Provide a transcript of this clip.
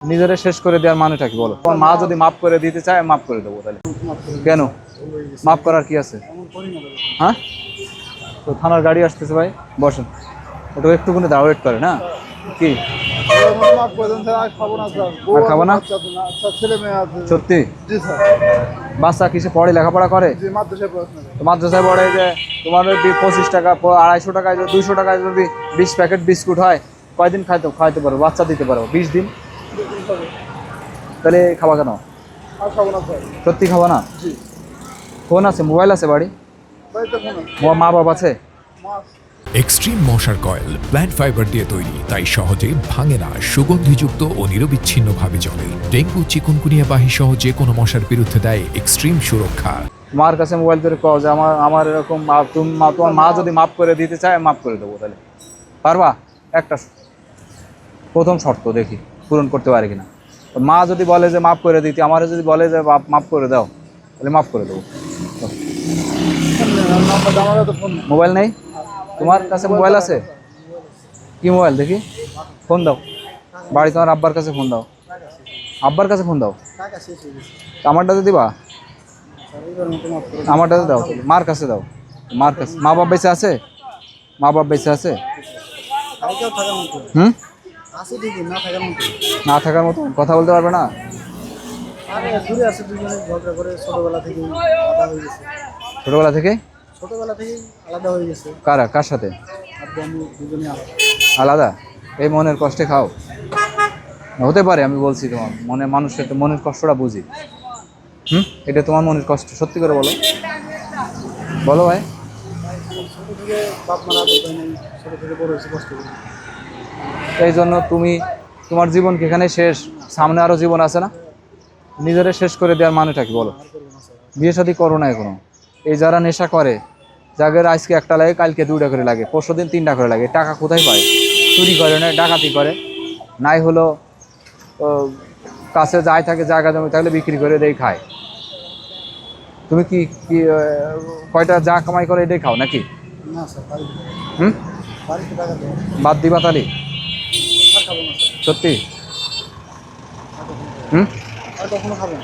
নিজেরা শেষ করে দেওয়ার মানেটা কি বলো? তোমার মা যদি মাফ করে দিতে চায় মাফ করে দেবো, তাহলে কেন? মাফ করার কি আছে? হ্যাঁ, তো থানার গাড়ি আসতেছে ভাই, বসেন। ওটা একটুখানি দাও, ওয়েট করে না কি? আর খাবো না সত্যি? বাচ্চা কিসে পড়ে, লেখাপড়া করে? তো মাদ্রাসায় পড়ে যে তোমার 25 টাকা 250 টাকায় 200 টাকায় যদি 20 প্যাকেট বিস্কুট হয়, কয়দিন খাইতে পারো? বাচ্চা দিতে পারো 20 দিন। তাহলে খাবা কেন? সত্যি খাবা না? ফোন আছে, মোবাইল আছে বাড়ি? মা বাবা আছে? এক্সট্রিম মশার কয়েল প্ল্যান্ট ফাইবার দিয়ে তৈরি, তাই সহজে ভাঙে না, সুগন্ধিযুক্ত ও নিরবিচ্ছিন্নভাবে চলে। ডেঙ্গু, চিকুনগুনিয়া বাহি সহ যে কোনো মশার বিরুদ্ধে দেয় এক্সট্রিম সুরক্ষা। মার কাছে মোবাইল ধরে কও যে আমার এরকম তোমার মা যদি মাফ করে দিতে চায় মাফ করে দেবো, তাহলে পারবা? একটা প্রথম শর্ত দেখি পূরণ করতে পারে কিনা। মা যদি বলে যে মাফ করে দিতে, আমারে যদি বলে যে মাফ করে দাও, তাহলে মাফ করে দেবো। মোবাইল নেই তোমার কাছে? মোবাইল আছে? কি মোবাইল দেখি? ফোন দাও, বাড়ি তোমার আব্বার কাছে ফোন দাও, আব্বার কাছে ফোন দাও। আমারটাতে দিবা? আমারটাতে দাও, মার কাছে দাও। মার কাছে মা বাপ বেঁচে আছে? মা বাপ বেঁচে আছে? হুম, না থাকার মতো কথা বলতে পারবে না? ছোটবেলা থেকে আলাদা হয়ে গেছে। কারা কার সাথে আলাদা? এই মনের কষ্টে খাও? হতে পারে, আমি বলছি তোমার মনে, মানুষের তো মনের কষ্টটা বুঝি। এটা তোমার মনের কষ্ট, সত্যি করে বলো, বলো ভাই। এই জন্য তুমি তোমার জীবন কি এখানে শেষ? সামনে আরো জীবন আছে না? নিজেরা শেষ করে দেওয়ার মানেটা কি বলো? বিয়ে শাদী করো না এখনো। এই যারা নেশা করে, যাদের আজকে একটা লাগে, কালকে 2টা করে লাগে, পরশুদিন 3টা করে লাগে, টাকা কোথায় পায়? চুরি করে না, ডাকাতি করে, নাই হলো কাছে যাই থাকে, জায়গা জমি থাকলে বিক্রি করে দেয়, খায়। তুমি কি কি কয়টা যা কামাই করে এটাই খাও নাকি? বাদ দিবা তাহলে? সত্যি? কখনো খাবেন?